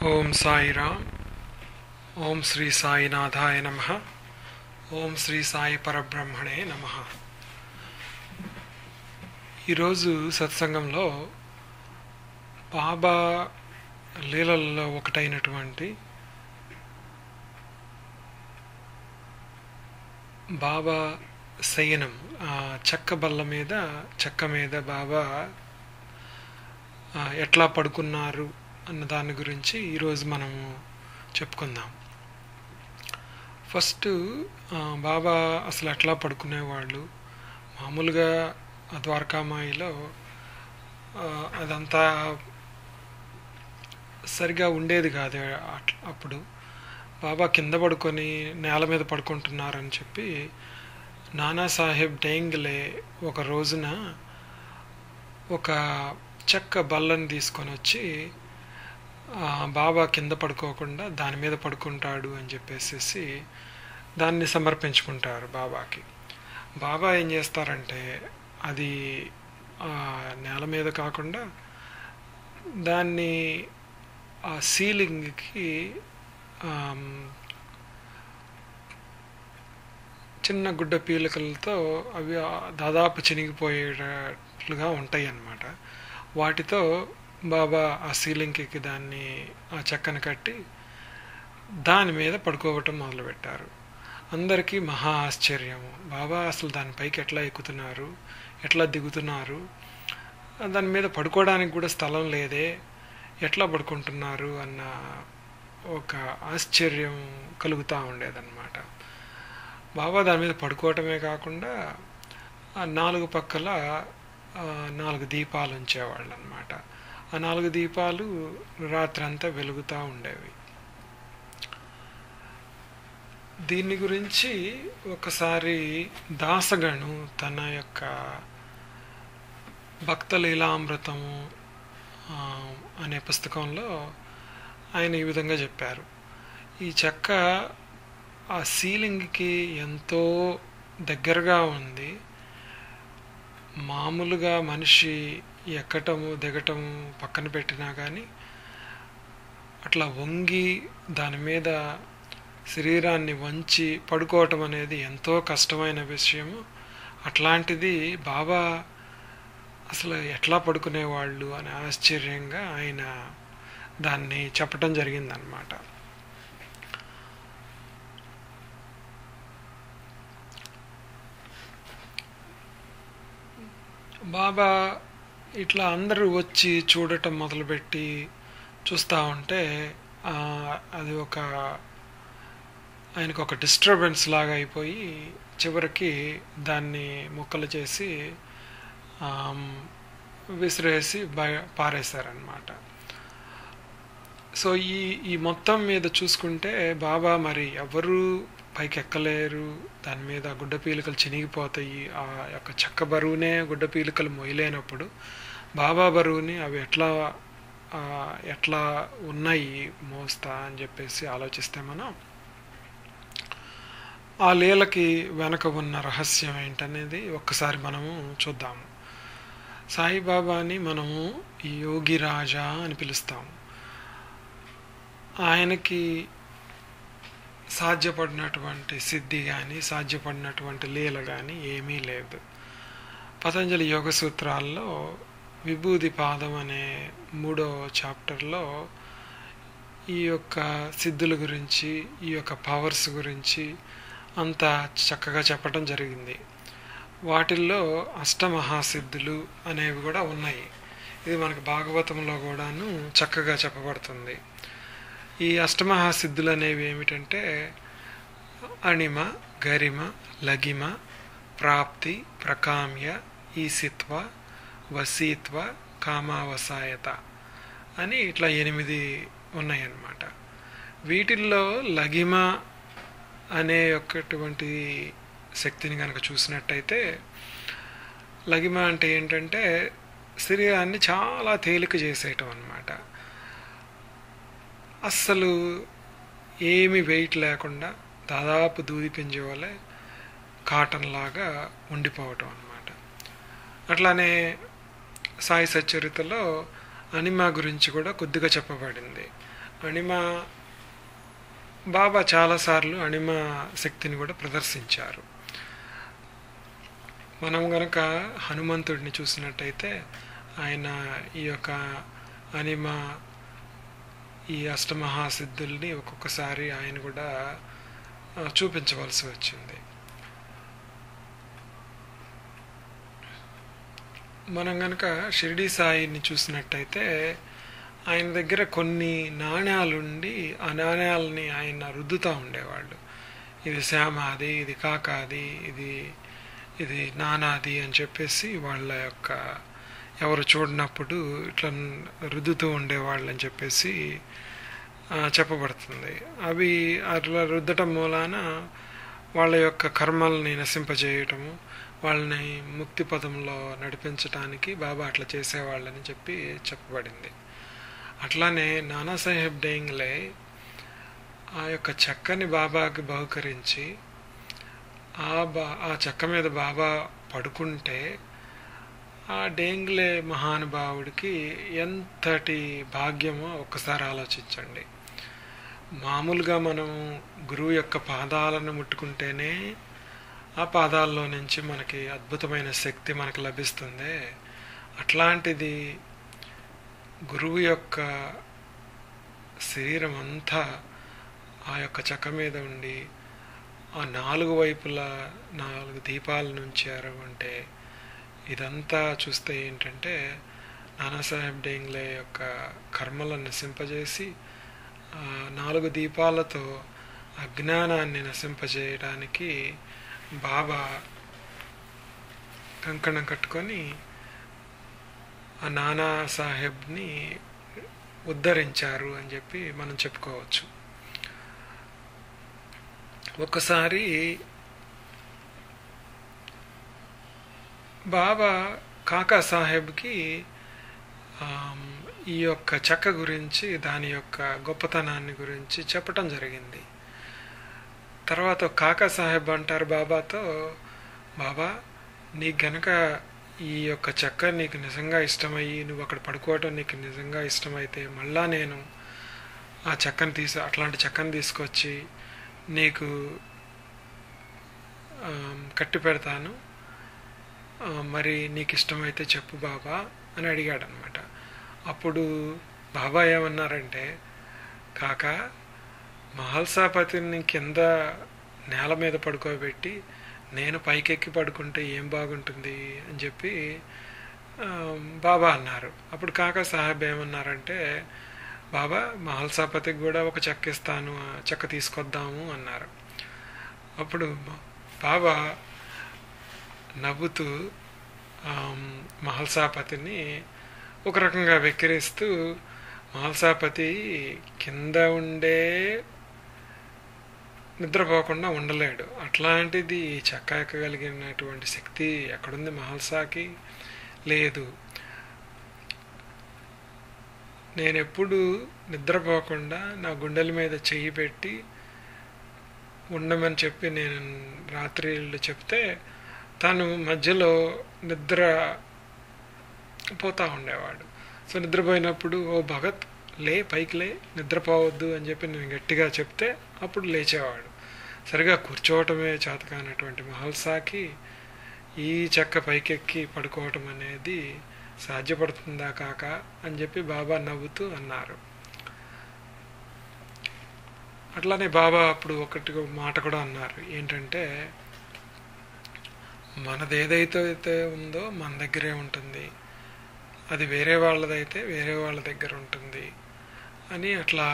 ఓం సాయిరామ్. ఓం శ్రీ సాయినాథాయ నమః. ఓం శ్రీ సాయి పరబ్రహ్మణే నమః. ఈరోజు సత్సంగంలో బాబా లీలల్లో ఒకటైనటువంటి బాబా శయనం, చెక్క బల్ల మీద చెక్క మీద బాబా ఎట్లా పడుకున్నారు అన్న దాని గురించి ఈరోజు మనము చెప్పుకుందాం. ఫస్ట్ బాబా అసలు ఎట్లా పడుకునేవాళ్ళు. మామూలుగా ద్వారకామాయిలో అదంతా సరిగా ఉండేది కాదు. అప్పుడు బాబా కింద పడుకొని నేల మీద పడుకుంటున్నారని చెప్పి నానాసాహెబ్ డేంగ్లే ఒక రోజున ఒక చెక్క బల్లని తీసుకొని వచ్చి బాబా కింద పడుకోకుండా దాని మీద పడుకుంటాడు అని చెప్పేసి దాన్ని సమర్పించుకుంటారు బాబాకి. బాబా ఏం చేస్తారంటే అది నేల మీద కాకుండా దాన్ని ఆ సీలింగ్కి చిన్న గుడ్డ పీలికలతో అవి దాదాపు చినిగిపోయేటట్లుగా ఉంటాయి అన్నమాట. వాటితో బాబా ఆ సీలింగ్కి దాన్ని ఆ చెక్కను కట్టి దాని మీద పడుకోవటం మొదలుపెట్టారు. అందరికీ మహా ఆశ్చర్యము. బాబా అసలు దానిపైకి ఎట్లా ఎక్కుతున్నారు, ఎట్లా దిగుతున్నారు, దాని మీద పడుకోవడానికి కూడా స్థలం లేదే, ఎట్లా పడుకుంటున్నారు అన్న ఒక ఆశ్చర్యం కలుగుతూ ఉండేదన్నమాట. బాబా దాని మీద పడుకోవటమే కాకుండా ఆ 4 పక్కల 4 దీపాలు ఉంచేవాళ్ళు అన్నమాట. ఆ 4 దీపాలు రాత్రంతా వెలుగుతూ ఉండేవి. దీని గురించి ఒకసారి దాసగణు తన యొక్క భక్త లీలామృతము అనే పుస్తకంలో ఆయన ఈ విధంగా చెప్పారు. ఈ చెక్క ఆ సీలింగ్కి ఎంతో దగ్గరగా ఉంది. మామూలుగా మనిషి ఎక్కటము దిగటము పక్కన పెట్టినా కానీ అట్లా వంగి దాని మీద శరీరాన్ని వంచి పడుకోవటం అనేది ఎంతో కష్టమైన విషయము. అట్లాంటిది బాబా అసలు ఎట్లా పడుకునేవాళ్ళు అని ఆశ్చర్యంగా ఆయన దాన్ని చెప్పటం జరిగిందనమాట. బాబా ఇట్లా అందరూ వచ్చి చూడటం మొదలుపెట్టి చూస్తూ ఉంటే అది ఆయనకు ఒక డిస్టర్బెన్స్ లాగా అయిపోయి చివరికి దాన్ని ముక్కలు చేసి విసిరేసి పారేశారనమాట. సో ఈ మొత్తం మీద చూసుకుంటే బాబా మరి ఎవరు పైకి ఎక్కలేరు. దాని మీద గుడ్డ పీలికలు చినిగిపోతాయి. ఆ యొక్క చెక్క బరువునే గుడ్డ పీలికలు మొయ్యలేనప్పుడు బాబా బరువుని అవి ఎట్లా ఉన్నాయి మోస్తా అని చెప్పేసి ఆలోచిస్తే మనం ఆ లీలకి వెనక ఉన్న రహస్యం ఏంటనేది ఒక్కసారి మనము చూద్దాము. సాయిబాబాని మనము యోగి రాజా అని పిలుస్తాము. ఆయనకి సాధ్యపడినటువంటి సిద్ధి కానీ సాధ్యపడినటువంటి లీల కానీ ఏమీ లేదు. పతంజలి యోగ సూత్రాల్లో విభూది పాదం అనే 3వ చాప్టర్లో ఈ యొక్క సిద్ధుల గురించి, ఈ యొక్క పవర్స్ గురించి అంతా చక్కగా చెప్పడం జరిగింది. వాటిల్లో అష్టమహాసిద్ధులు అనేవి కూడా ఉన్నాయి. ఇది మనకు భాగవతంలో కూడాను చక్కగా చెప్పబడుతుంది. ఈ అష్టమహాసిద్ధులు అనేవి ఏమిటంటే అణిమ, గరిమ, లగిమ, ప్రాప్తి, ప్రకామ్య, ఈసిత్వ, వసీత్వ, కామావసాయత అని ఇట్లా 8 ఉన్నాయన్నమాట. వీటిల్లో లగిమ అనే ఒకటువంటి శక్తిని కనుక చూసినట్టయితే, లగిమ అంటే ఏంటంటే శరీరాన్ని చాలా తేలిక చేసేయటం అన్నమాట. అస్సలు ఏమి వెయిట్ లేకుండా దాదాపు దూది పింజే వలె కాటన్ లాగా ఉండిపోవటం అన్నమాట. అట్లానే సాయి సచ్చరితలో అనిమా గురించి కూడా కొద్దిగా చెప్పబడింది. అణిమ బాబా చాలాసార్లు అణిమ శక్తిని కూడా ప్రదర్శించారు. మనం గనక హనుమంతుడిని చూసినట్టయితే ఆయన ఈ యొక్క అణిమ, ఈ అష్టమహాసిద్ధుల్ని ఒక్కొక్కసారి ఆయన కూడా చూపించవలసి వచ్చింది. మనం గనక షిరిడి సాయిని చూసినట్టయితే ఆయన దగ్గర కొన్ని నాణ్యాలుండి ఆ నాణ్యాలని ఆయన రుద్దుతూ ఉండేవాళ్ళు. ఇది శ్యామాది, ఇది కాకాది, ఇది నానాది అని చెప్పేసి వాళ్ళ యొక్క ఎవరు చూడనప్పుడు ఇట్లా రుద్దుతూ ఉండేవాళ్ళు అని చెప్పేసి చెప్పబడుతుంది. అవి అట్లా రుద్దటం మూలాన వాళ్ళ యొక్క కర్మల్ని నశింపజేయటము, వాళ్ళని ముక్తి పదంలో నడిపించటానికి బాబా అట్లా చేసేవాళ్ళని చెప్పి చెప్పబడింది. అట్లానే నానాసాహెబ్ డేంగ్లే ఆ యొక్క చెక్కని బాబాకి బహుకరించి ఆ చెక్క మీద బాబా పడుకుంటే ఆ డేంగ్లే మహానుభావుడికి ఎంతటి భాగ్యమో ఒక్కసారి ఆలోచించండి. మామూలుగా మనం గురువు యొక్క పాదాలను ముట్టుకుంటేనే ఆ పాదాల్లో నుంచి మనకి అద్భుతమైన శక్తి మనకు లభిస్తుంది. అట్లాంటిది గురువు యొక్క శరీరం అంతా ఆ యొక్క చెక్క మీద ఉండి ఆ 4 వైపులా 4 దీపాల నుంచి అంటే ఇదంతా చూస్తే ఏంటంటే నానాసాహెబ్ డేంగ్లే యొక్క కర్మలను నశింపజేసి 4 దీపాలతో అజ్ఞానాన్ని నశింపజేయడానికి బాబా కంకణం కట్టుకొని ఆ నానాసాహెబ్ని ఉద్ధరించారు అని చెప్పి మనం చెప్పుకోవచ్చు. ఒకసారి బాబా కాకా సాహెబ్కి ఈ యొక్క చెక్క గురించి, దాని యొక్క గొప్పతనాన్ని గురించి చెప్పటం జరిగింది. తర్వాత కాకా సాహెబ్ అంటారు బాబాతో, బాబా నీకు గనక ఈ యొక్క చెక్క నీకు నిజంగా ఇష్టమయ్యి నువ్వు అక్కడ పడుకోవటం నీకు నిజంగా ఇష్టమైతే మళ్ళా నేను ఆ చెక్కను అట్లాంటి చెక్కను తీసుకొచ్చి నీకు కట్టి పెడతాను, మరి నీకు ఇష్టమైతే చెప్పు బాబా అని అడిగాడు అనమాట. అప్పుడు బాబా ఏమన్నారంటే, కాకా మహల్సాపతిని కింద నేల మీద పడుకోబెట్టి నేను పైకెక్కి పడుకుంటే ఏం బాగుంటుంది అని చెప్పి బాబా అన్నారు. అప్పుడు కాకా సాహెబ్ ఏమన్నారంటే, బాబా మహల్సాపతికి కూడా ఒక చెక్క ఇస్తాను, చెక్క తీసుకొద్దాము అన్నారు. అప్పుడు బాబా నవ్వుతూ మహల్సాపతిని ఒక రకంగా వెక్కిరిస్తూ, మహల్సాపతి కింద ఉండే నిద్రపోకుండా ఉండలేడు, అట్లాంటిది చెక్క ఎక్కగలిగినటువంటి శక్తి ఎక్కడుంది మహల్సాకి? లేదు. నేనెప్పుడు నిద్రపోకుండా నా గుండెల మీద చెయ్యి పెట్టి ఉండమని చెప్పి నేను రాత్రిళ్ళు చెప్తే తను మధ్యలో నిద్ర పోతూ ఉండేవాడు. సో నిద్రపోయినప్పుడు, ఓ భగత్ లే, పైకి లే, నిద్రపోవద్దు అని చెప్పి నేను గట్టిగా చెప్తే అప్పుడు లేచేవాడు. సరిగా కూర్చోవటమే చేతకానటువంటి మహల్సాకి ఈ చెక్క పైకెక్కి పడుకోవటం అనేది సాధ్యపడుతుందా కాక అని చెప్పి బాబా నవ్వుతూ అన్నారు. అట్లానే బాబా అప్పుడు ఒకటి మాట కూడా అన్నారు, ఏంటంటే మనది ఏదైతే ఉందో మన దగ్గరే ఉంటుంది, అది వేరే వాళ్ళదైతే వేరే వాళ్ళ దగ్గర ఉంటుంది అని అట్లా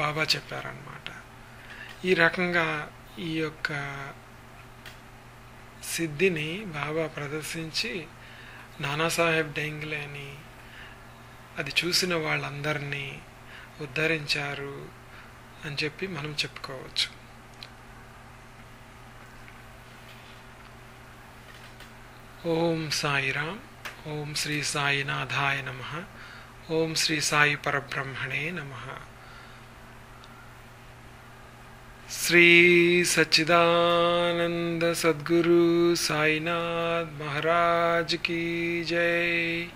బాబా చెప్పారన్నమాట. ఈ రకంగా ఈ యొక్క సిద్ధిని బాబా ప్రదర్శించి నానాసాహెబ్ డేంగ్లేని అది చూసిన వాళ్ళందరినీ ఉద్ధరించారు అని చెప్పి మనం చెప్పుకోవచ్చు. ఓం సాయిరామ్. ఓం శ్రీ సాయినాథాయ నమః. ఓం శ్రీ సాయి పరబ్రహ్మణే నమః. శ్రీ సచ్చిదానంద సద్గురు సాయినాథ్ మహారాజ్ की जय.